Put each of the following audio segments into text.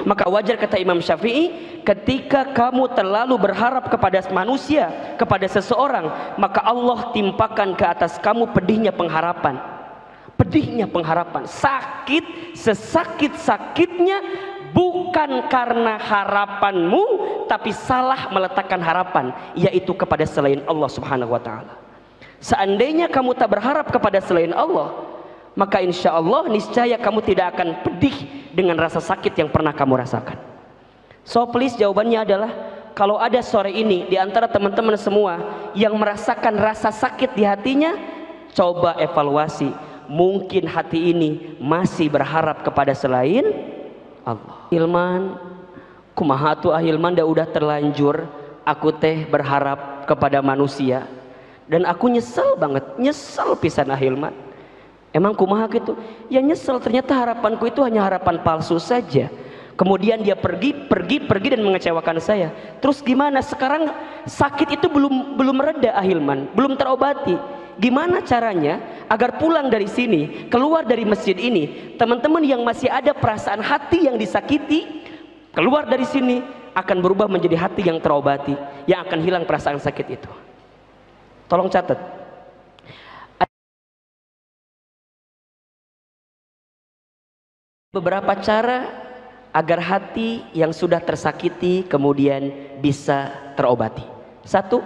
Maka wajar kata Imam Syafi'i, ketika kamu terlalu berharap kepada manusia, kepada seseorang, maka Allah timpakan ke atas kamu pedihnya pengharapan. Pedihnya pengharapan, sakit sesakit-sakitnya, bukan karena harapanmu, tapi salah meletakkan harapan, yaitu kepada selain Allah Subhanahu wa ta'ala. Seandainya kamu tak berharap kepada selain Allah, maka insya Allah niscaya kamu tidak akan pedih dengan rasa sakit yang pernah kamu rasakan. So please, jawabannya adalah, kalau ada sore ini di antara teman-teman semua yang merasakan rasa sakit di hatinya, coba evaluasi, mungkin hati ini masih berharap kepada selain Allah. Hilman, kumaha tuh Hilman, udah terlanjur aku teh berharap kepada manusia, dan aku nyesel banget, nyesel pisan Hilman. Emang kumaha gitu? Ya nyesel, ternyata harapanku itu hanya harapan palsu saja. Kemudian dia pergi dan mengecewakan saya. Terus gimana? Sekarang sakit itu belum reda Hilman, belum terobati. Gimana caranya agar pulang dari sini, keluar dari masjid ini, teman-teman yang masih ada perasaan hati yang disakiti, keluar dari sini akan berubah menjadi hati yang terobati, yang akan hilang perasaan sakit itu. Tolong catat. Beberapa cara agar hati yang sudah tersakiti kemudian bisa terobati. Satu,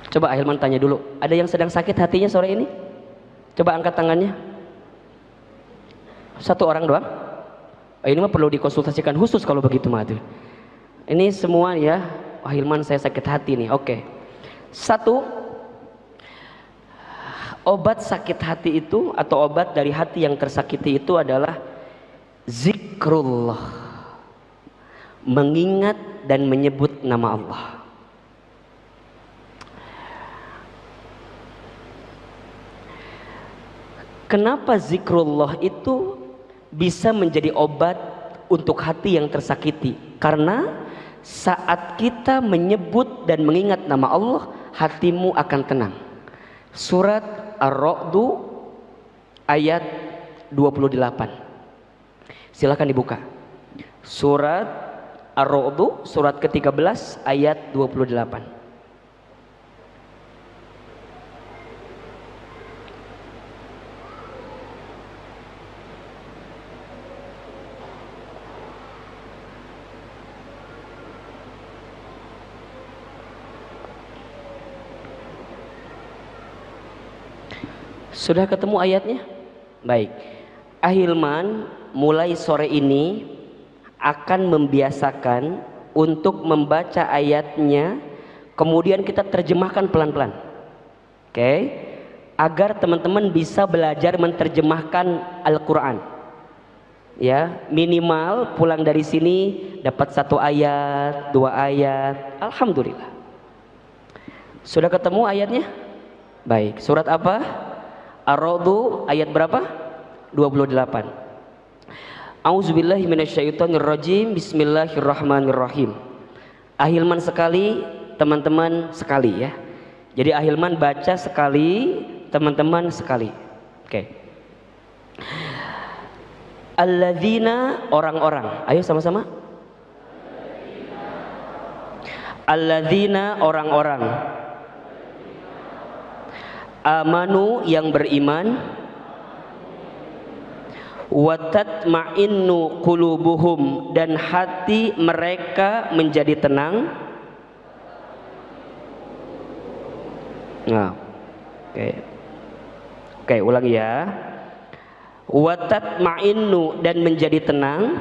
coba Hilman tanya dulu, ada yang sedang sakit hatinya sore ini? Coba angkat tangannya. Satu orang doang? Ini mah perlu dikonsultasikan khusus kalau begitu mah. Ini semua ya, Hilman saya sakit hati nih. Oke. Satu, obat sakit hati itu atau obat dari hati yang tersakiti itu adalah zikrullah, mengingat dan menyebut nama Allah. Kenapa zikrullah itu bisa menjadi obat untuk hati yang tersakiti? Karena saat kita menyebut dan mengingat nama Allah, hatimu akan tenang. Surat Ar-Ra'du ayat 28. Silakan dibuka. Surat Ar-Ra'du, surat ke-13 ayat 28. Sudah ketemu ayatnya? Baik. Hilman mulai sore ini akan membiasakan untuk membaca ayatnya, kemudian kita terjemahkan pelan-pelan. Oke? Agar teman-teman bisa belajar menerjemahkan Al-Quran. Ya, minimal pulang dari sini dapat 1 ayat, 2 ayat. Alhamdulillah. Sudah ketemu ayatnya? Baik. Surat apa? Ar-Ra'du ayat berapa? 28. A'udzubillahi minasyaitonirrajim. Bismillahirrahmanirrahim. Hilman sekali, teman-teman sekali ya. Jadi Hilman baca sekali, teman-teman sekali. Oke. Alladzina, orang-orang. Ayo sama-sama. Alladzina, orang-orang. Amanu, yang beriman. Wa tatma'innu qulubuhum, dan hati mereka menjadi tenang. Nah, oke, ulangi ya. Wa tatma'innu, dan menjadi tenang.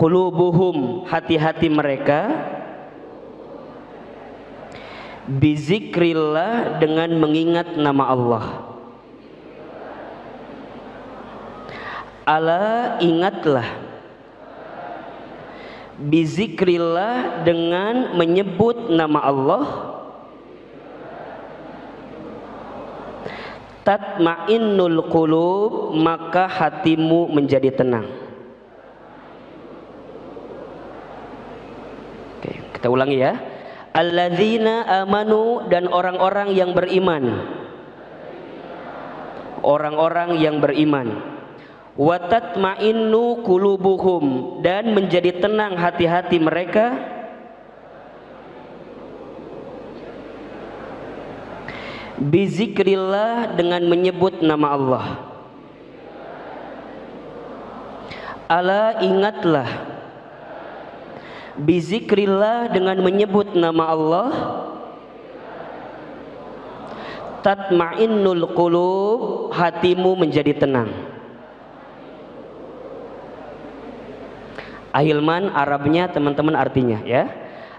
Qulubuhum, hati-hati mereka. Bizikrillah, dengan mengingat nama Allah. Ala, ingatlah. Bizikrillah, dengan menyebut nama Allah. Tatma'innul qulub, maka hatimu menjadi tenang. Oke, kita ulangi ya. Alladzina amanu, dan orang-orang yang beriman. Orang-orang yang beriman. Wa tatma'innu qulubuhum, dan menjadi tenang hati-hati mereka. Bizikrillah, dengan menyebut nama Allah. Ala, ingatlah. Bizikrillah, dengan menyebut nama Allah. Tatma'innul qulub, hatimu menjadi tenang. Ahilman Arabnya teman-teman artinya ya.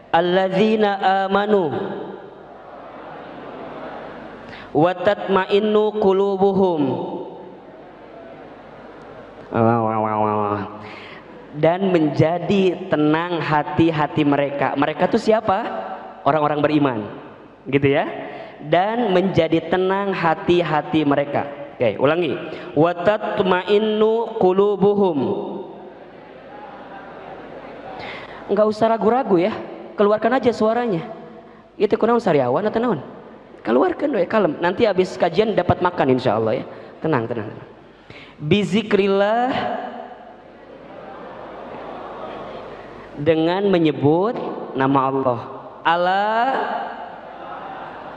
Alladzina amanu wa tatma'innu qulubuhum, dan menjadi tenang hati-hati mereka. Mereka itu siapa? Orang-orang beriman, gitu ya. Dan menjadi tenang hati-hati mereka. Oke, ulangi. Wa tatma'innu qulubuhum. Enggak usah ragu-ragu ya, keluarkan aja suaranya. Itu kunaon sariawan atau naon? Keluarkan doa, kalem. Nanti habis kajian dapat makan insya Allah ya. Tenang, tenang. Bizikrillah, dengan menyebut nama Allah.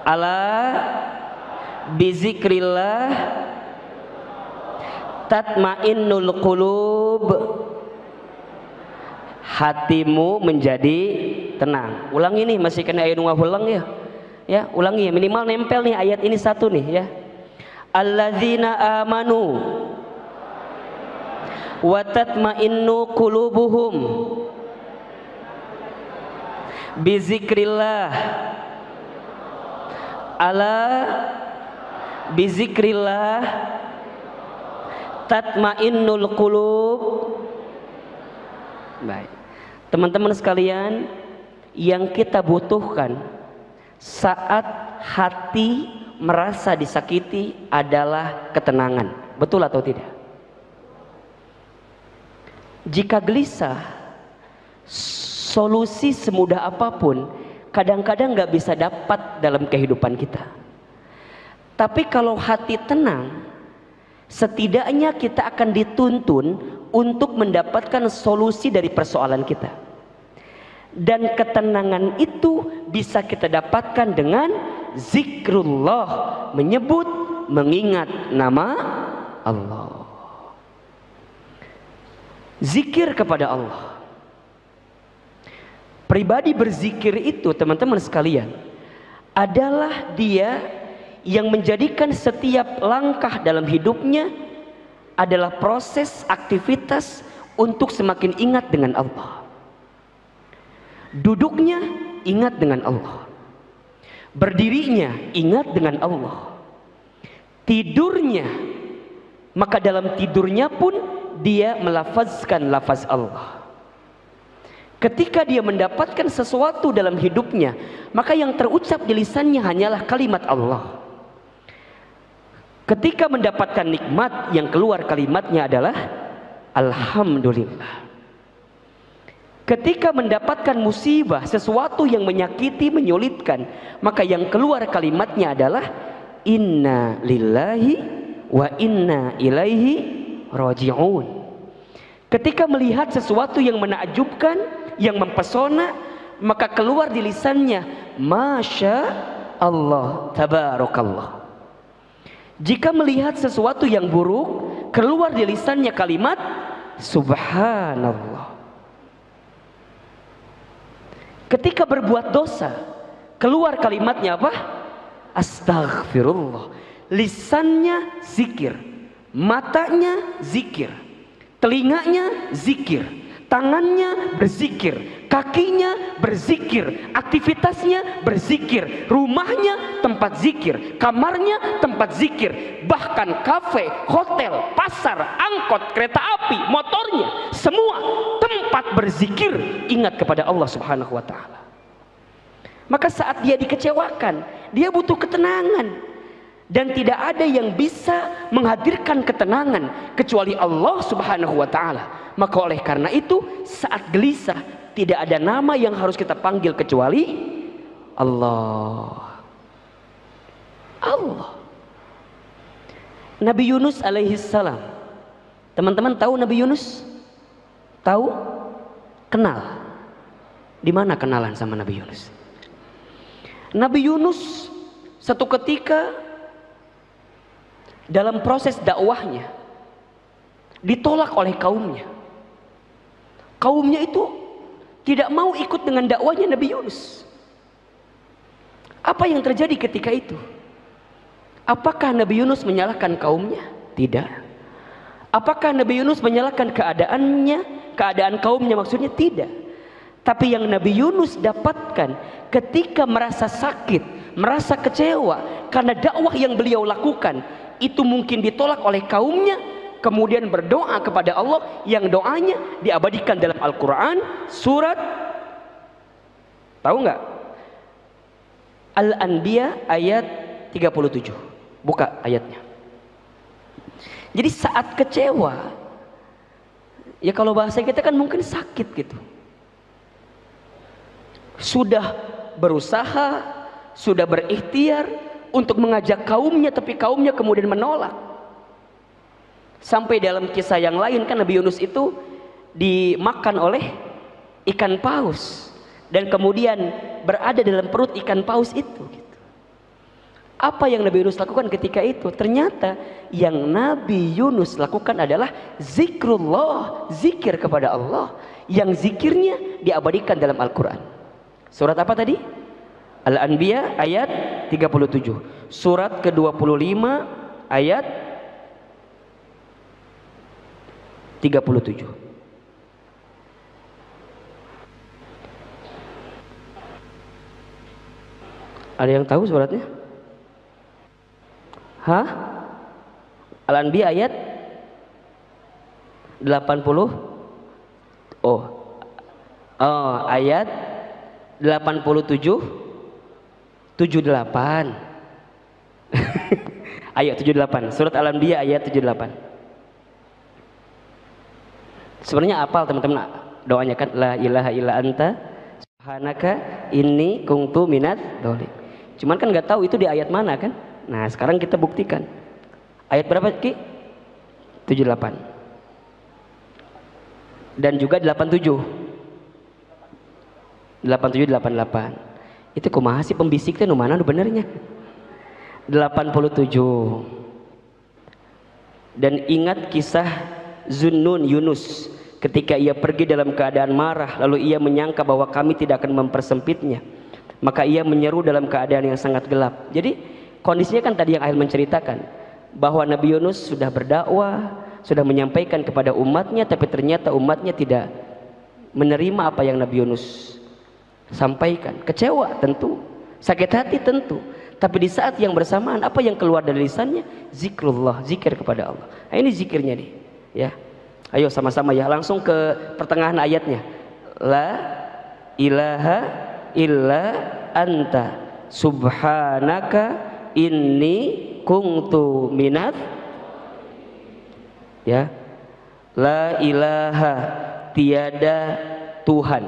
Ala bizikrillah tatmainnul qulub, hatimu menjadi tenang. Ulangi nih, masih kena ayat ulang ya. Ya, ulangi ya, minimal nempel nih ayat ini satu nih ya. Alladzina amanu wa tatmainnu qulubuhum bizikrillah. Ala bizikrillah tatmainnul qulub. Baik, teman-teman sekalian, yang kita butuhkan saat hati merasa disakiti adalah ketenangan. Betul atau tidak? Jika gelisah, solusi semudah apapun kadang-kadang nggak bisa dapat dalam kehidupan kita. Tapi kalau hati tenang, setidaknya kita akan dituntun untuk mendapatkan solusi dari persoalan kita. Dan ketenangan itu bisa kita dapatkan dengan zikrullah, menyebut, mengingat nama Allah. Zikir kepada Allah. Pribadi berzikir itu, teman-teman sekalian, adalah dia yang menjadikan setiap langkah dalam hidupnya adalah proses aktivitas untuk semakin ingat dengan Allah. Duduknya ingat dengan Allah, berdirinya ingat dengan Allah, tidurnya, maka dalam tidurnya pun dia melafazkan lafaz Allah. Ketika dia mendapatkan sesuatu dalam hidupnya, maka yang terucap di lisannya hanyalah kalimat Allah. Ketika mendapatkan nikmat, yang keluar kalimatnya adalah Alhamdulillah. Ketika mendapatkan musibah, sesuatu yang menyakiti, menyulitkan, maka yang keluar kalimatnya adalah Inna lillahi wa inna ilaihi raji'un. Ketika melihat sesuatu yang menakjubkan, yang mempesona, maka keluar di lisannya Masya Allah, Tabarakallah. Jika melihat sesuatu yang buruk, keluar di lisannya kalimat Subhanallah. Ketika berbuat dosa, keluar kalimatnya apa? Astaghfirullah. Lisannya zikir, matanya zikir, telinganya zikir, tangannya berzikir, kakinya berzikir, aktivitasnya berzikir, rumahnya tempat zikir, kamarnya tempat zikir, bahkan kafe, hotel, pasar, angkot, kereta api, motornya, semua tempat berzikir, ingat kepada Allah Subhanahu wa ta'ala. Maka saat dia dikecewakan, dia butuh ketenangan. Dan tidak ada yang bisa menghadirkan ketenangan kecuali Allah Subhanahu wa ta'ala. Maka oleh karena itu, saat gelisah, tidak ada nama yang harus kita panggil kecuali Allah. Allah. Nabi Yunus alaihi salam. Teman-teman tahu Nabi Yunus? Tahu? Kenal? Di mana kenalan sama Nabi Yunus? Nabi Yunus satu ketika dalam proses dakwahnya ditolak oleh kaumnya. Kaumnya itu tidak mau ikut dengan dakwahnya Nabi Yunus. Apa yang terjadi ketika itu? Apakah Nabi Yunus menyalahkan kaumnya? Tidak. Apakah Nabi Yunus menyalahkan keadaan kaumnya maksudnya? Tidak. Tapi yang Nabi Yunus dapatkan ketika merasa sakit, merasa kecewa karena dakwah yang beliau lakukan itu mungkin ditolak oleh kaumnya, kemudian berdoa kepada Allah yang doanya diabadikan dalam Al-Quran surat, tahu nggak? Al-Anbiya ayat 37. Buka ayatnya. Jadi saat kecewa, ya kalau bahasa kita kan mungkin sakit gitu. Sudah berusaha, sudah berikhtiar untuk mengajak kaumnya, tapi kaumnya kemudian menolak. Sampai dalam kisah yang lain kan Nabi Yunus itu dimakan oleh ikan paus dan kemudian berada dalam perut ikan paus itu. Apa yang Nabi Yunus lakukan ketika itu? Ternyata yang Nabi Yunus lakukan adalah zikrullah, zikir kepada Allah, yang zikirnya diabadikan dalam Al-Quran. Surat apa tadi? Al-Anbiya ayat 37. Surat ke-25 ayat 37. Ada yang tahu suratnya? Hah? Al-Anbiya ayat 80. Oh, ayat 87 78. Ayat 78. Surat Al-Anbiya ayat 78. Sebenarnya apal teman-teman doanya kan, la ilaha illa anta subhanaka inni kuntu minadz dzalimin. Cuman kan nggak tahu itu di ayat mana kan. Nah sekarang kita buktikan. Ayat berapa Ki? 78. Dan juga 87. 87 88. Itu kumaha sih pembisik teh nu mana nu benernya? 87. Dan ingat kisah Zunnun Yunus ketika ia pergi dalam keadaan marah, lalu ia menyangka bahwa kami tidak akan mempersempitnya, maka ia menyeru dalam keadaan yang sangat gelap. Jadi kondisinya kan tadi yang Ahil menceritakan bahwa Nabi Yunus sudah berdakwah, sudah menyampaikan kepada umatnya, tapi ternyata umatnya tidak menerima apa yang Nabi Yunus sampaikan. Kecewa tentu, sakit hati tentu, tapi di saat yang bersamaan apa yang keluar dari lisannya? Zikrullah, zikir kepada Allah. Nah, ini zikirnya nih ya. Ayo sama-sama ya, langsung ke pertengahan ayatnya. La ilaha illa anta subhanaka inni kuntu minadz, ya. La ilaha, tiada Tuhan.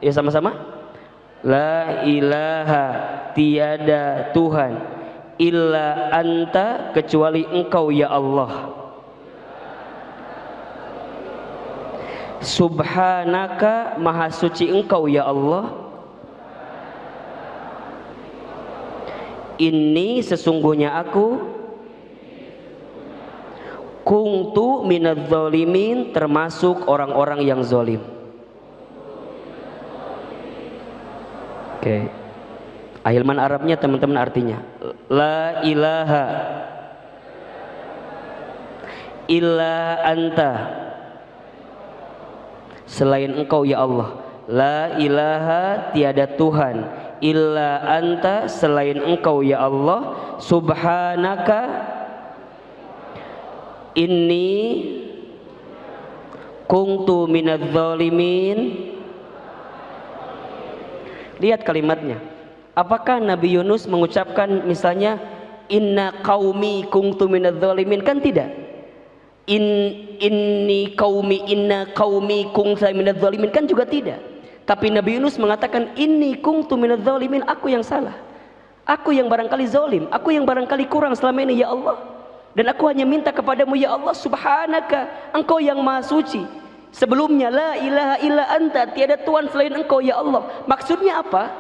Ya sama-sama. La ilaha, tiada Tuhan, illa anta, kecuali engkau ya Allah. Subhanaka, maha suci engkau ya Allah. Inni, sesungguhnya aku, kuntu minadz dzalimin, termasuk orang-orang yang zalim. Oke. Ahilman Arabnya teman-teman artinya la ilaha illa anta, selain engkau ya Allah. La ilaha, tiada Tuhan, illa anta, selain engkau ya Allah. Subhanaka, inni kuntu minadz dzalimin. Lihat kalimatnya. Apakah Nabi Yunus mengucapkan misalnya inna qaumi kuntu minadz dzalimin? Kan tidak. Inni qaumi, inna qaumi kuntu minadz dzalimin, kan juga tidak. Tapi Nabi Yunus mengatakan, inni kuntu minadz zalimin, aku yang salah. Aku yang barangkali zalim, aku yang barangkali kurang selama ini ya Allah. Dan aku hanya minta kepadamu ya Allah, subhanaka, engkau yang maha suci. Sebelumnya la ilaha illa anta, tiada Tuhan selain engkau ya Allah. Maksudnya apa?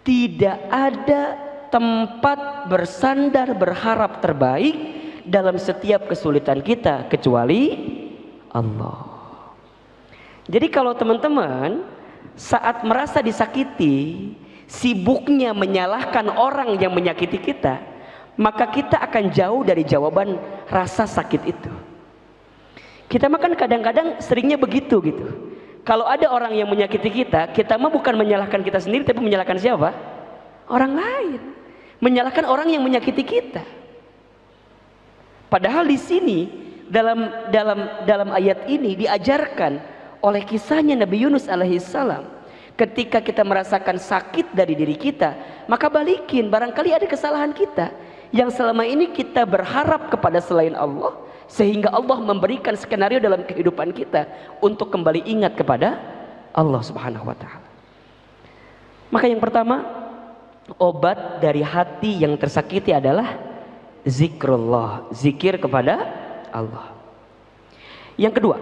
Tidak ada tempat bersandar berharap terbaik dalam setiap kesulitan kita kecuali Allah. Jadi kalau teman-teman saat merasa disakiti, sibuknya menyalahkan orang yang menyakiti kita, maka kita akan jauh dari jawaban rasa sakit itu. Kita makan kadang-kadang seringnya begitu gitu. Kalau ada orang yang menyakiti kita, kita mah bukan menyalahkan kita sendiri, tapi menyalahkan siapa? Orang lain. Menyalahkan orang yang menyakiti kita. Padahal di sini dalam ayat ini diajarkan oleh kisahnya Nabi Yunus alaihissalam, ketika kita merasakan sakit dari diri kita, maka balikin, barangkali ada kesalahan kita yang selama ini kita berharap kepada selain Allah, sehingga Allah memberikan skenario dalam kehidupan kita untuk kembali ingat kepada Allah subhanahu wa ta'ala. Maka yang pertama, obat dari hati yang tersakiti adalah zikrullah, zikir kepada Allah. Yang kedua,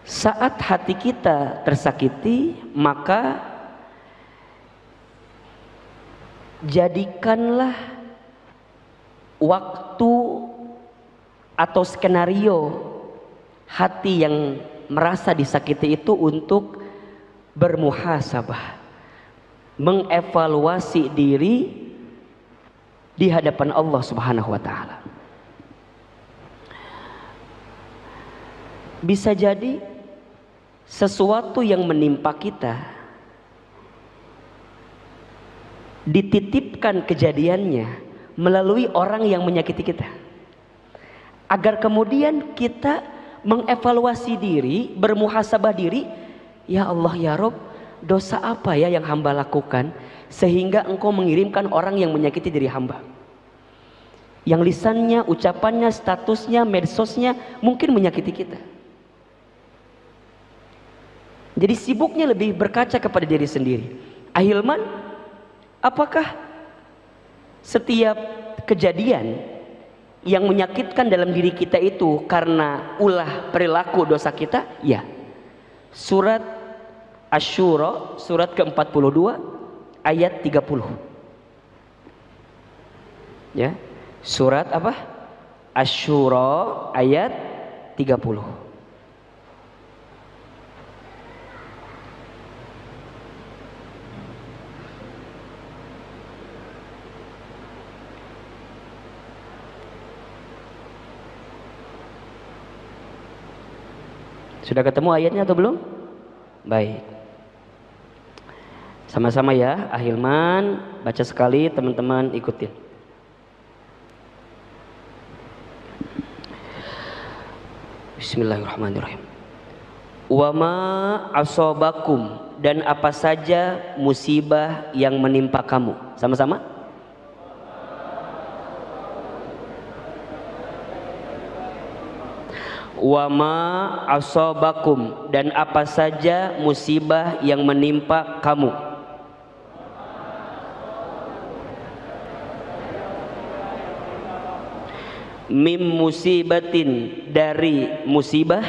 saat hati kita tersakiti, maka jadikanlah waktu atau skenario hati yang merasa disakiti itu untuk bermuhasabah, mengevaluasi diri di hadapan Allah subhanahu wa ta'ala. Bisa jadi sesuatu yang menimpa kita dititipkan kejadiannya melalui orang yang menyakiti kita, agar kemudian kita mengevaluasi diri, bermuhasabah diri. Ya Allah ya Rob, dosa apa ya yang hamba lakukan sehingga engkau mengirimkan orang yang menyakiti diri hamba, yang lisannya, ucapannya, statusnya, medsosnya mungkin menyakiti kita. Jadi sibuknya lebih berkaca kepada diri sendiri. Ahilman, apakah setiap kejadian yang menyakitkan dalam diri kita itu karena ulah perilaku dosa kita? Ya. Surat Asy-Syura, surat ke-42 ayat 30. Ya. Surat apa? Asy-Syura ayat 30. Sudah ketemu ayatnya atau belum? Baik. Sama-sama ya, Ahilman baca sekali, teman-teman ikutin. Bismillahirrahmanirrahim. Wa ma asobakum, dan apa saja musibah yang menimpa kamu. Sama-sama. Wa ma asobakum, dan apa saja musibah yang menimpa kamu. Mim musibatin, dari musibah.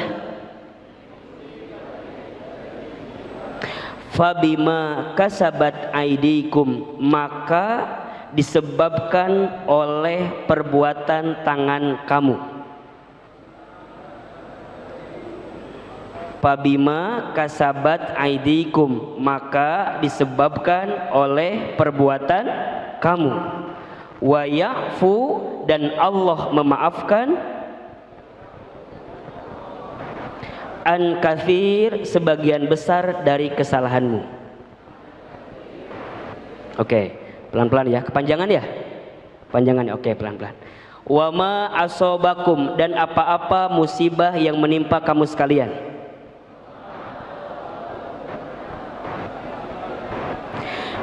Fabima kasabat aidikum, maka disebabkan oleh perbuatan tangan kamu. Fabima kasabat aidikum, maka disebabkan oleh perbuatan kamu. Wa ya'fu, dan Allah memaafkan an katsir, sebagian besar dari kesalahanmu. Oke, pelan-pelan ya, kepanjangan ya? Panjangan ya, oke, pelan-pelan. Wa ma asobakum, dan apa-apa musibah yang menimpa kamu sekalian.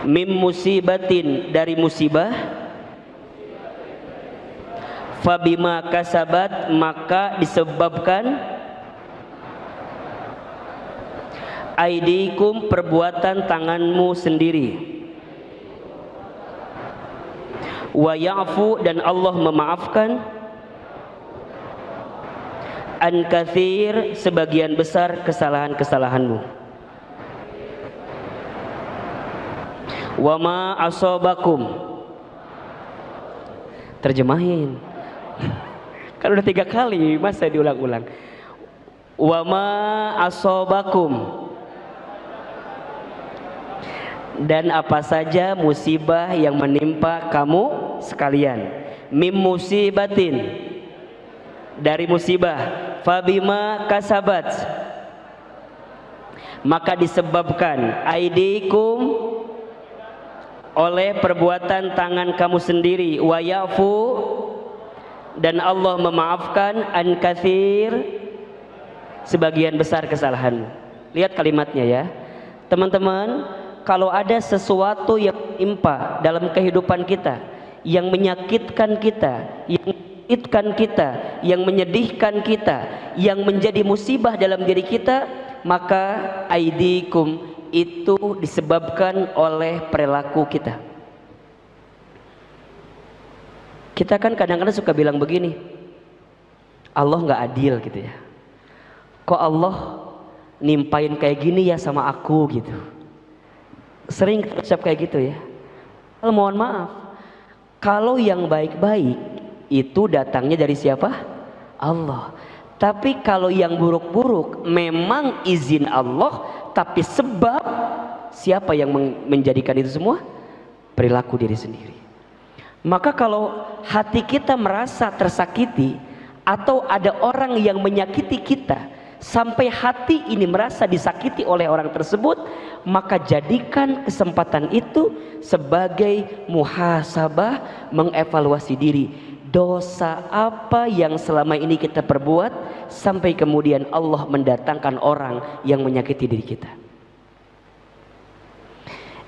Mim musibatin, dari musibah. Fabima kasabat, maka disebabkan Aidikum, perbuatan tanganmu sendiri. Wa ya'fu, dan Allah memaafkan. An katsir, sebagian besar kesalahan-kesalahanmu. Wa ma asobakum, terjemahin kan udah 3 kali, masa diulang-ulang. Wa ma asobakum, dan apa saja musibah yang menimpa kamu sekalian. Mim musibatin, dari musibah. Fabima kasabat, maka disebabkan. Aidikum, oleh perbuatan tangan kamu sendiri. Wa yafu, dan Allah memaafkan. An katsir, sebagian besar kesalahanmu. Lihat kalimatnya ya teman-teman. Kalau ada sesuatu yang menimpa dalam kehidupan kita, yang menyakitkan kita, yang menyedihkan kita, yang menjadi musibah dalam diri kita, maka aidikum, itu disebabkan oleh perilaku kita. Kita kan kadang-kadang suka bilang begini, Allah nggak adil gitu ya. Kok Allah nimpain kayak gini ya sama aku gitu. Sering kita ucap kayak gitu ya. Mohon maaf, kalau yang baik-baik itu datangnya dari siapa? Allah. Tapi kalau yang buruk-buruk memang izin Allah, tapi sebab siapa yang menjadikan itu semua? Perilaku diri sendiri. Maka kalau hati kita merasa tersakiti, atau ada orang yang menyakiti kita sampai hati ini merasa disakiti oleh orang tersebut, maka jadikan kesempatan itu sebagai muhasabah, mengevaluasi diri. Dosa apa yang selama ini kita perbuat sampai kemudian Allah mendatangkan orang yang menyakiti diri kita.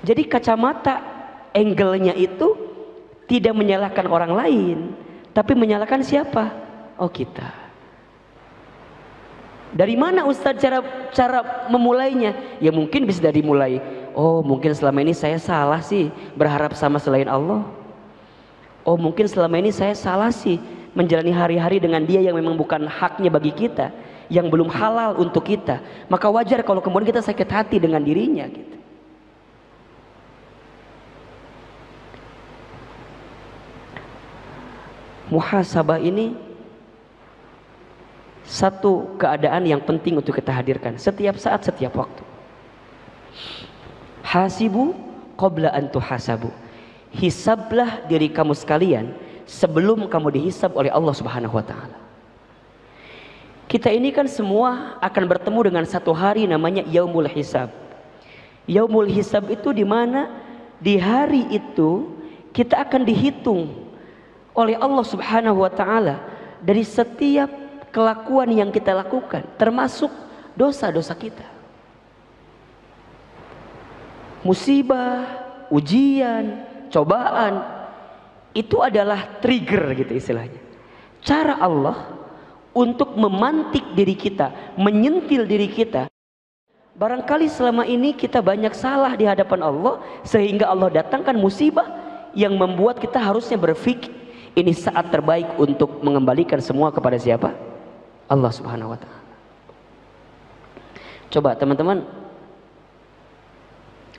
Jadi kacamata angle-nya itu tidak menyalahkan orang lain, tapi menyalahkan siapa? Oh, kita. Dari mana Ustadz cara memulainya? Ya mungkin bisa dari mulai, oh mungkin selama ini saya salah sih berharap sama selain Allah. Oh mungkin selama ini saya salah sih menjalani hari-hari dengan dia yang memang bukan haknya bagi kita, yang belum halal untuk kita. Maka wajar kalau kemudian kita sakit hati dengan dirinya gitu. Muhasabah ini satu keadaan yang penting untuk kita hadirkan setiap saat, setiap waktu. Hasibu qabla an tuhasabu. Hisablah diri kamu sekalian sebelum kamu dihisab oleh Allah Subhanahu wa taala. Kita ini kan semua akan bertemu dengan satu hari namanya yaumul hisab. Yaumul hisab itu di mana di hari itu kita akan dihitung oleh Allah Subhanahu wa taala dari setiap kelakuan yang kita lakukan, termasuk dosa-dosa kita. Musibah, ujian, cobaan itu adalah trigger gitu istilahnya. Cara Allah untuk memantik diri kita, menyentil diri kita. Barangkali selama ini kita banyak salah di hadapan Allah sehingga Allah datangkan musibah yang membuat kita harusnya berpikir ini saat terbaik untuk mengembalikan semua kepada siapa? Allah Subhanahu wa taala. Coba teman-teman,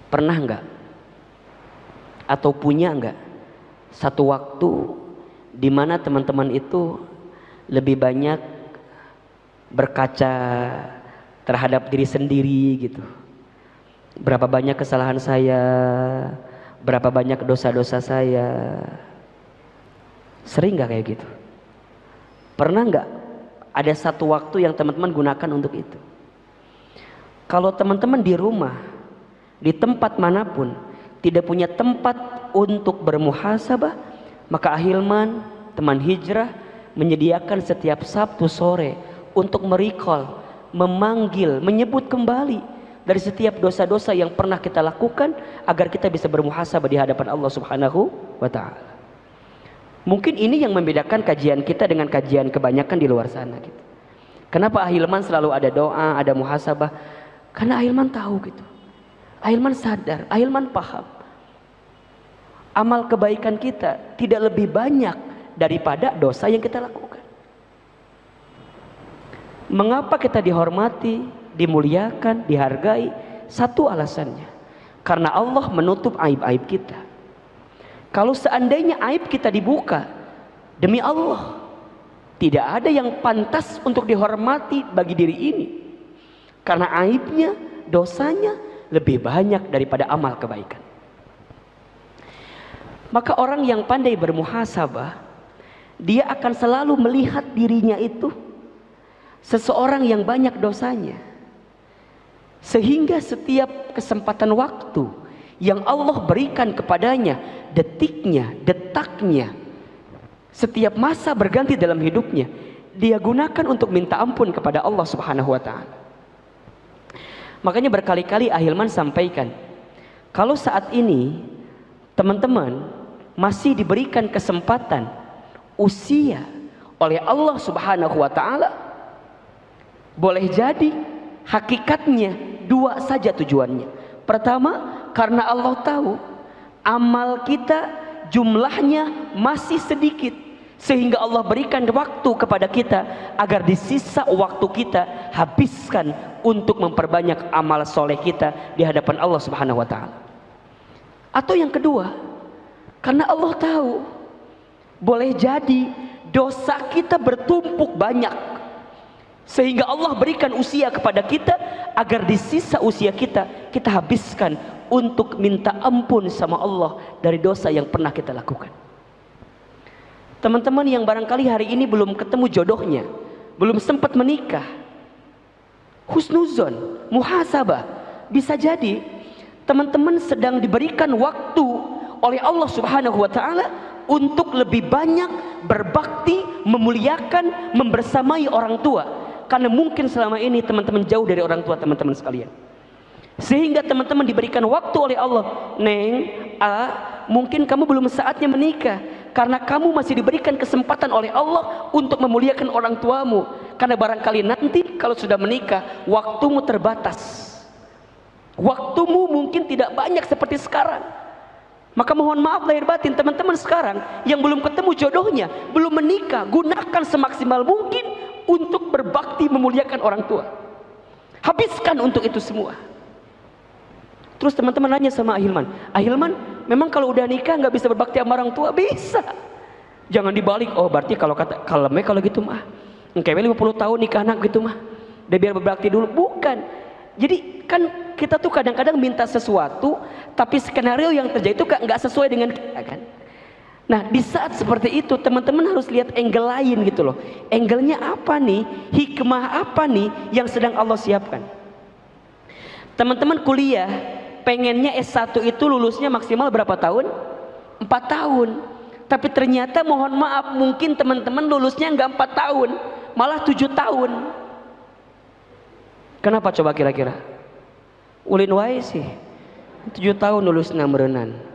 pernah enggak atau punya enggak satu waktu di mana teman-teman itu lebih banyak berkaca terhadap diri sendiri gitu? Berapa banyak kesalahan saya, berapa banyak dosa-dosa saya? Sering nggak kayak gitu? Pernah nggak ada satu waktu yang teman-teman gunakan untuk itu? Kalau teman-teman di rumah, di tempat manapun tidak punya tempat untuk bermuhasabah, maka Ahilman, teman hijrah, menyediakan setiap Sabtu sore untuk merecall, memanggil, menyebut kembali dari setiap dosa-dosa yang pernah kita lakukan agar kita bisa bermuhasabah di hadapan Allah Subhanahu wa taala. Mungkin ini yang membedakan kajian kita dengan kajian kebanyakan di luar sana gitu. Kenapa Ahilman selalu ada doa, ada muhasabah? Karena Ahilman tahu gitu. Ahilman sadar, Ahilman paham. Amal kebaikan kita tidak lebih banyak daripada dosa yang kita lakukan. Mengapa kita dihormati, dimuliakan, dihargai? Satu alasannya, karena Allah menutup aib-aib kita. Kalau seandainya aib kita dibuka, demi Allah, tidak ada yang pantas untuk dihormati bagi diri ini. Karena aibnya, dosanya lebih banyak daripada amal kebaikan. Maka orang yang pandai bermuhasabah, dia akan selalu melihat dirinya itu seseorang yang banyak dosanya. Sehingga setiap kesempatan waktu yang Allah berikan kepadanya, detiknya, detaknya, setiap masa berganti dalam hidupnya, dia gunakan untuk minta ampun kepada Allah Subhanahu wa ta'ala. Makanya berkali-kali Ahilman sampaikan, kalau saat ini teman-teman masih diberikan kesempatan usia oleh Allah Subhanahu wa ta'ala, boleh jadi hakikatnya dua saja tujuannya. Pertama, karena Allah tahu amal kita jumlahnya masih sedikit, sehingga Allah berikan waktu kepada kita agar di sisa waktu kita habiskan untuk memperbanyak amal soleh kita di hadapan Allah Subhanahu wa ta'ala. Atau yang kedua, karena Allah tahu boleh jadi dosa kita bertumpuk banyak, sehingga Allah berikan usia kepada kita agar di sisa usia kita habiskan untuk minta ampun sama Allah dari dosa yang pernah kita lakukan. Teman-teman yang barangkali hari ini belum ketemu jodohnya, belum sempat menikah, husnuzon, muhasabah, bisa jadi teman-teman sedang diberikan waktu oleh Allah Subhanahu wa ta'ala untuk lebih banyak berbakti, memuliakan, membersamai orang tua. Karena mungkin selama ini teman-teman jauh dari orang tua teman-teman sekalian, sehingga teman-teman diberikan waktu oleh Allah. Neng, mungkin kamu belum saatnya menikah, karena kamu masih diberikan kesempatan oleh Allah untuk memuliakan orang tuamu. Karena barangkali nanti kalau sudah menikah, waktumu terbatas, waktumu mungkin tidak banyak seperti sekarang. Maka mohon maaf lahir batin teman-teman sekarang yang belum ketemu jodohnya, belum menikah, gunakan semaksimal mungkin untuk berbakti memuliakan orang tua. Habiskan untuk itu semua. Terus teman-teman nanya sama Ahilman, Ahilman, memang kalau udah nikah nggak bisa berbakti sama orang tua? Bisa. Jangan dibalik, oh berarti kalau kata kalemnya kalau gitu mah, engkewe 50 tahun nikah anak gitu mah, udah biar berbakti dulu. Bukan. Jadi kan kita tuh kadang-kadang minta sesuatu, tapi skenario yang terjadi itu nggak sesuai dengan kita kan. Nah di saat seperti itu teman-teman harus lihat angle lain gitu loh. Angle-nya apa nih? Hikmah apa nih yang sedang Allah siapkan? Teman-teman kuliah, pengennya S1 itu lulusnya maksimal berapa tahun? 4 tahun. Tapi ternyata mohon maaf, mungkin teman-teman lulusnya nggak 4 tahun, malah 7 tahun. Kenapa coba kira-kira? Ulin wae sih 7 tahun lulusnya merenan.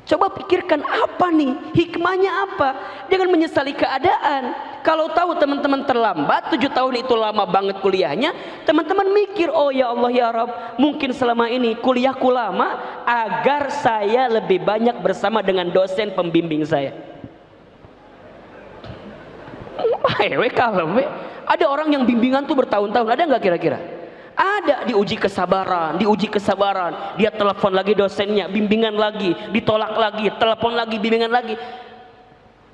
Coba pikirkan apa nih hikmahnya, apa? Jangan menyesali keadaan. Kalau tahu teman-teman terlambat 7 tahun itu lama banget kuliahnya, teman-teman mikir, oh ya Allah ya Rabb, mungkin selama ini kuliahku lama agar saya lebih banyak bersama dengan dosen pembimbing saya. Ada orang yang bimbingan tuh bertahun-tahun, ada nggak kira-kira? Ada, diuji kesabaran, dia telepon lagi dosennya, bimbingan lagi, ditolak lagi, telepon lagi, bimbingan lagi.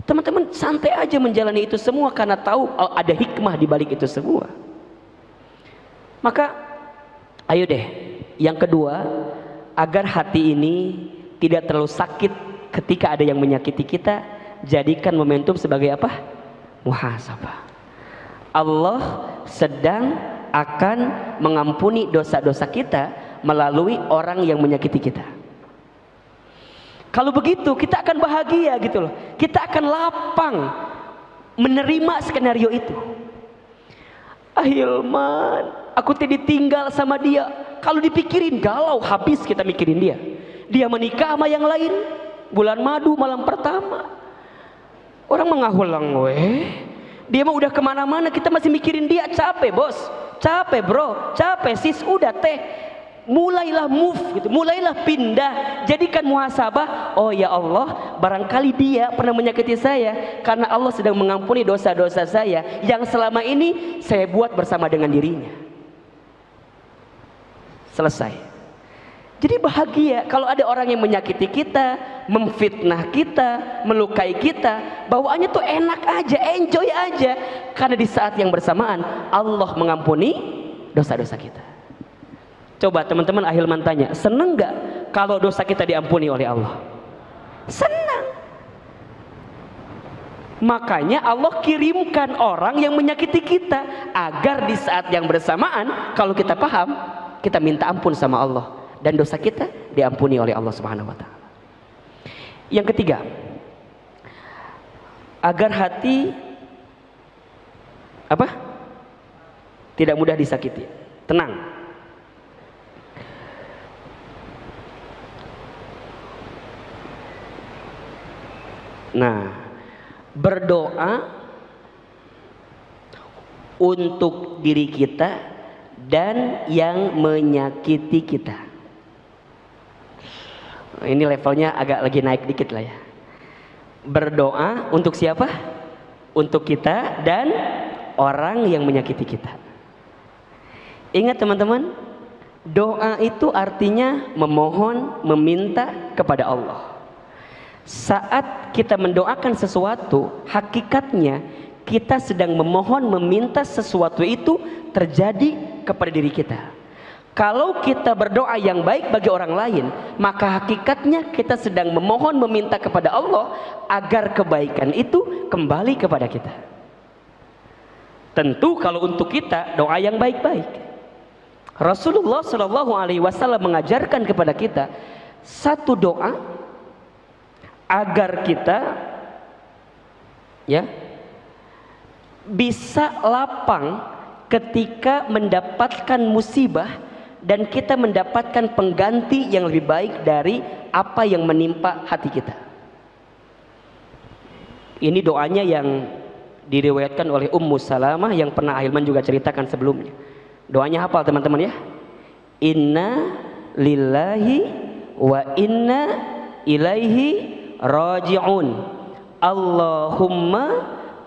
Teman-teman santai aja menjalani itu semua karena tahu ada hikmah di balik itu semua. Maka ayo deh, yang kedua, agar hati ini tidak terlalu sakit ketika ada yang menyakiti kita, jadikan momentum sebagai apa? Muhasabah. Allah sedang akan mengampuni dosa-dosa kita melalui orang yang menyakiti kita. Kalau begitu kita akan bahagia gitu loh. Kita akan lapang menerima skenario itu. Ahilman, aku ditinggal sama dia. Kalau dipikirin galau habis kita mikirin dia. Dia menikah sama yang lain, bulan madu malam pertama. Orang mengahulang weh. Dia mah udah kemana-mana, kita masih mikirin dia, capek bos. capek bro, capek sis, udah teh, mulailah move gitu, mulailah pindah, jadikan muhasabah. Oh ya Allah, barangkali dia pernah menyakiti saya, karena Allah sedang mengampuni dosa-dosa saya yang selama ini saya buat bersama dengan dirinya. Selesai. Jadi bahagia kalau ada orang yang menyakiti kita, memfitnah kita, melukai kita, bawaannya tuh enak aja, enjoy aja, karena di saat yang bersamaan Allah mengampuni dosa-dosa kita. Coba teman-teman ahilman tanya, seneng gak kalau dosa kita diampuni oleh Allah? Senang. Makanya Allah kirimkan orang yang menyakiti kita, agar di saat yang bersamaan kalau kita paham, kita minta ampun sama Allah dan dosa kita diampuni oleh Allah Subhanahu wa taala. Yang ketiga, agar hati apa? Tidak mudah disakiti. Tenang. Nah, berdoa untuk diri kita dan yang menyakiti kita. Ini levelnya agak lagi naik dikit lah ya. Berdoa untuk siapa? Untuk kita dan orang yang menyakiti kita. Ingat teman-teman, doa itu artinya memohon, meminta kepada Allah. Saat kita mendoakan sesuatu, hakikatnya kita sedang memohon, meminta sesuatu itu terjadi kepada diri kita. Kalau kita berdoa yang baik bagi orang lain, maka hakikatnya kita sedang memohon, meminta kepada Allah agar kebaikan itu kembali kepada kita. Tentu kalau untuk kita doa yang baik-baik. Rasulullah Shallallahu Alaihi Wasallam mengajarkan kepada kita satu doa agar kita ya bisa lapang ketika mendapatkan musibah dan kita mendapatkan pengganti yang lebih baik dari apa yang menimpa hati kita. Ini doanya yang diriwayatkan oleh Ummu Salamah yang pernah Ahilman juga ceritakan sebelumnya. Doanya hafal teman-teman ya. Inna lillahi wa inna ilaihi raji'un. Allahumma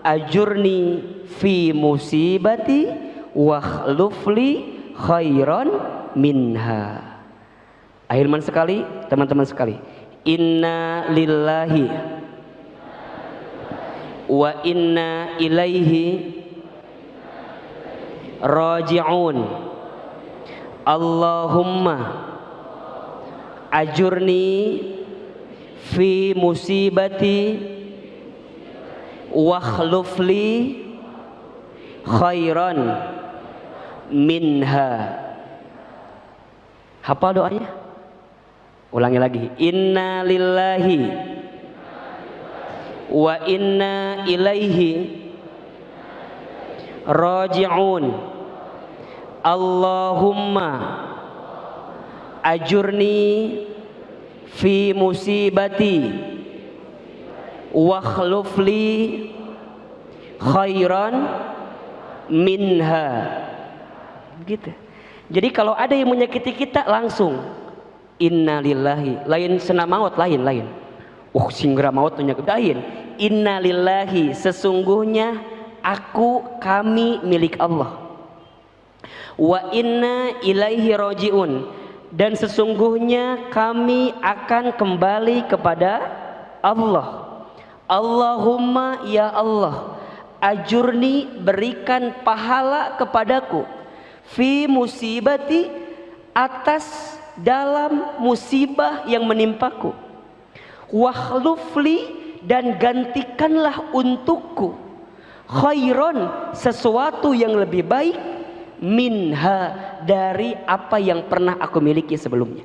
ajurni fi musibati wa khlufli khairan minha. Ahilman sekali, teman-teman sekali. Inna lillahi wa inna ilaihi raji'un. Allahumma ajurni fi musibati wa khlufli khairan minha. Hafal doanya? Ulangi lagi. Inna lillahi wa inna ilaihi raji'un. Allahumma ajurni fi musibati wa khlufli khairan minha. Gitu. Jadi kalau ada yang menyakiti kita langsung innalillahi, lain sena maut, lain. Singra maut menyakiti, innalillahi, sesungguhnya kami milik Allah. Wa inna ilaihi raji'un, dan sesungguhnya kami akan kembali kepada Allah. Allahumma ya Allah, ajurni, berikan pahala kepadaku, fi musibati, atas dalam musibah yang menimpaku, wakhlufli, dan gantikanlah untukku, khairon, sesuatu yang lebih baik, minha, dari apa yang pernah aku miliki sebelumnya.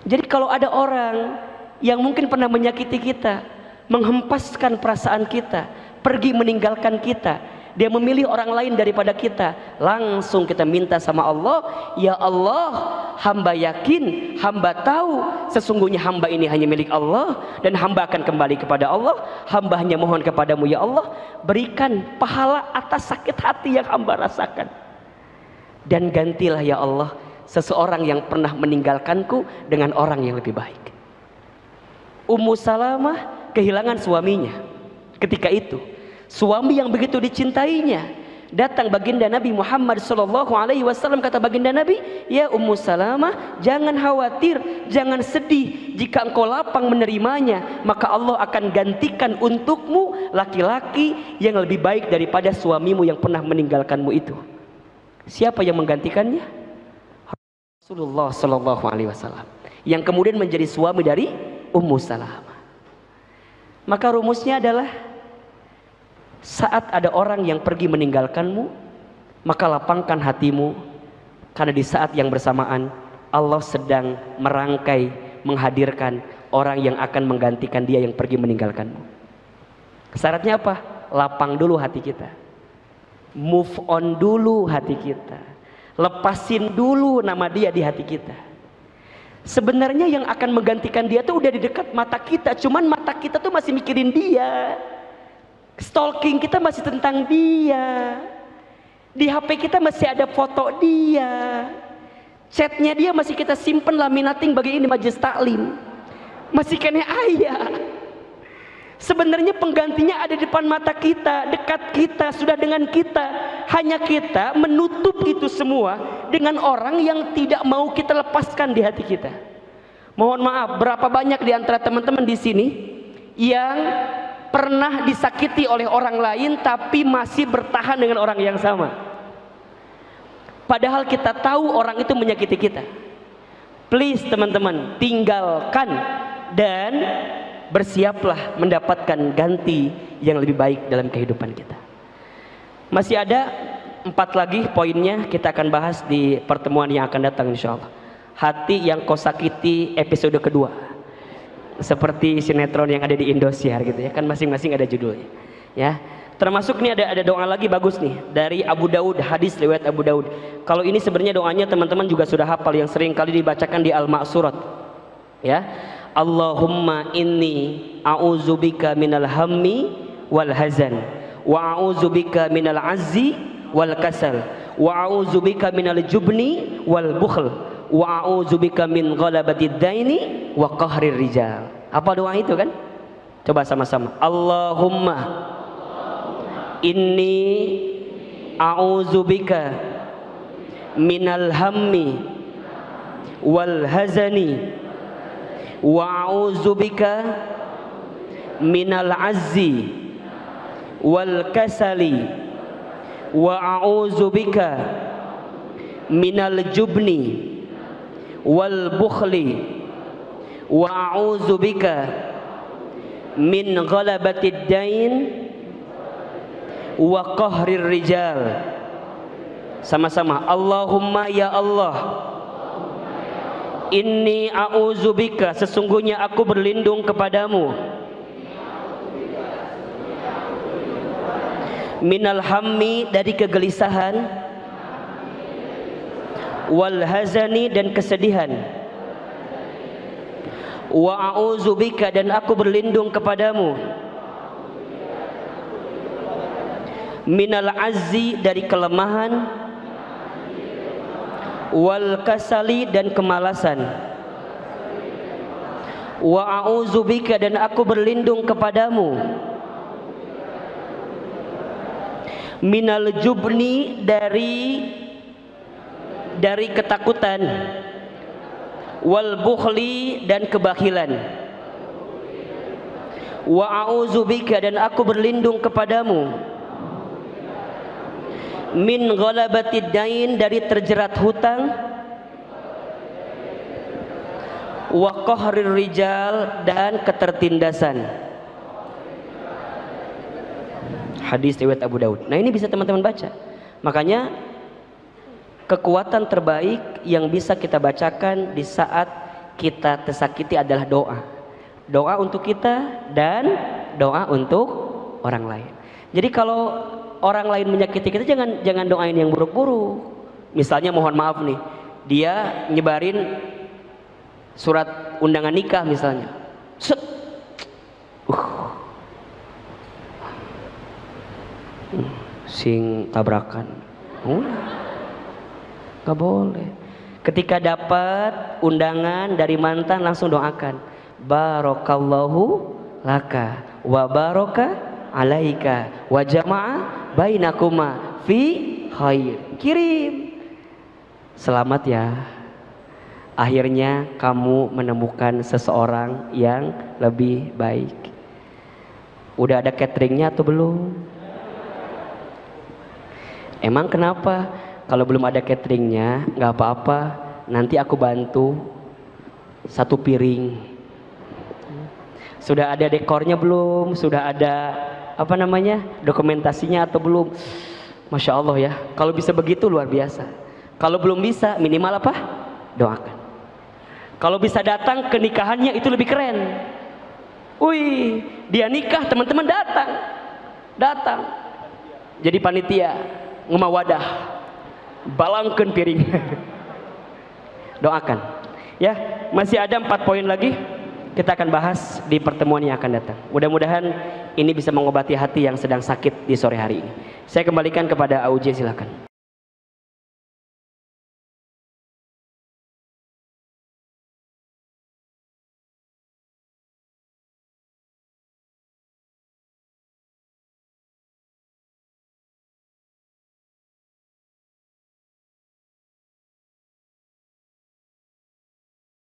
Jadi kalau ada orang yang mungkin pernah menyakiti kita, menghempaskan perasaan kita, pergi meninggalkan kita, dia memilih orang lain daripada kita, langsung kita minta sama Allah, ya Allah, hamba yakin, hamba tahu sesungguhnya hamba ini hanya milik Allah dan hamba akan kembali kepada Allah. Hamba hanya mohon kepadamu ya Allah, berikan pahala atas sakit hati yang hamba rasakan, dan gantilah ya Allah seseorang yang pernah meninggalkanku dengan orang yang lebih baik. Ummu Salamah kehilangan suaminya ketika itu. Suami yang begitu dicintainya, datang baginda Nabi Muhammad SAW, kata baginda Nabi, ya Ummu Salamah, jangan khawatir, jangan sedih, jika engkau lapang menerimanya, maka Allah akan gantikan untukmu laki-laki yang lebih baik daripada suamimu yang pernah meninggalkanmu itu. Siapa yang menggantikannya? Rasulullah SAW, yang kemudian menjadi suami dari Ummu Salamah. Maka rumusnya adalah, saat ada orang yang pergi meninggalkanmu, maka lapangkan hatimu, karena di saat yang bersamaan Allah sedang merangkai, menghadirkan orang yang akan menggantikan dia yang pergi meninggalkanmu. Syaratnya apa? Lapang dulu hati kita, move on dulu hati kita, lepasin dulu nama dia di hati kita. Sebenarnya yang akan menggantikan dia tuh udah di dekat mata kita, cuman mata kita tuh masih mikirin dia. Stalking kita masih tentang dia, di HP kita masih ada foto dia, chatnya dia masih kita simpen laminating bagi ini majelis taklim, masih kena ayah. Sebenarnya penggantinya ada di depan mata kita, dekat kita, sudah dengan kita. Hanya kita menutup itu semua dengan orang yang tidak mau kita lepaskan di hati kita. Mohon maaf, berapa banyak di antara teman-teman di sini yang pernah disakiti oleh orang lain tapi masih bertahan dengan orang yang sama, padahal kita tahu orang itu menyakiti kita. Please teman-teman, tinggalkan dan bersiaplah mendapatkan ganti yang lebih baik dalam kehidupan kita. Masih ada 4 lagi poinnya, kita akan bahas di pertemuan yang akan datang insyaallah. Hati yang kau sakiti episode kedua, seperti sinetron yang ada di Indosiar gitu ya, kan masing-masing ada judulnya ya. Termasuk nih ada doa lagi bagus nih dari Abu Daud, hadis riwayat Abu Daud. Kalau ini sebenarnya doanya teman-teman juga sudah hafal, yang sering kali dibacakan di Al-Ma'surat ya. Allahumma inni a'udzubika minal hammi wal hazan, wa a'udzubika minal azzi wal kasal, wa a'udzubika minal jubni wal bukhl, wa a'udzubika min ghalabatid daini wa qahrir rijal. Apa doa itu kan? Coba sama-sama. Allahumma inni a'udzubika minal hammi wal hazani, wa a'udzubika minal azzi wal kasali, wa a'udzubika minal jubni wal bukhli, wa a'udzubika min ghalabatid dain wa qahrir rijal. Sama-sama. Allahumma ya Allah, inni a'udzubika, sesungguhnya aku berlindung kepadamu, minal hammi, dari kegelisahan, wal hazani, dan kesedihan, wa a'udzubika, dan aku berlindung kepadamu, minal azzi, dari kelemahan, wal kasali, dan kemalasan, wa a'udzubika, dan aku berlindung kepadamu, minal jubni, dari ketakutan, wal bukhli, dan kebakilan, wa a'udzubika, dan aku berlindung kepadamu, min ghalabatid dain, dari terjerat hutang, wa qahrir rijal, dan ketertindasan. Hadis riwayat Abu Daud. Nah, ini bisa teman-teman baca. Makanya kekuatan terbaik yang bisa kita bacakan di saat kita tersakiti adalah doa. Doa untuk kita dan doa untuk orang lain. Jadi kalau orang lain menyakiti kita, jangan doain yang buruk-buruk. Misalnya mohon maaf nih, dia nyebarin surat undangan nikah misalnya, set, sing tabrakan, nggak boleh. Ketika dapat undangan dari mantan langsung doakan, barokallahu laka wa baraka alaika wa jama'a bainakuma fi khair. Kirim, selamat ya, akhirnya kamu menemukan seseorang yang lebih baik. Udah ada cateringnya atau belum? Emang kenapa? Kalau belum ada cateringnya nggak apa-apa, nanti aku bantu 1 piring. Sudah ada dekornya belum? Sudah ada apa namanya, dokumentasinya atau belum? Masya Allah ya, kalau bisa begitu luar biasa. Kalau belum bisa, minimal apa? Doakan. Kalau bisa datang ke nikahannya itu lebih keren. Wih, dia nikah, teman-teman datang jadi panitia ngemawadah, balangkeun piring. Doakan ya. Masih ada 4 poin lagi, kita akan bahas di pertemuan yang akan datang. Mudah-mudahan ini bisa mengobati hati yang sedang sakit di sore hari ini. Saya kembalikan kepada Auj, silakan.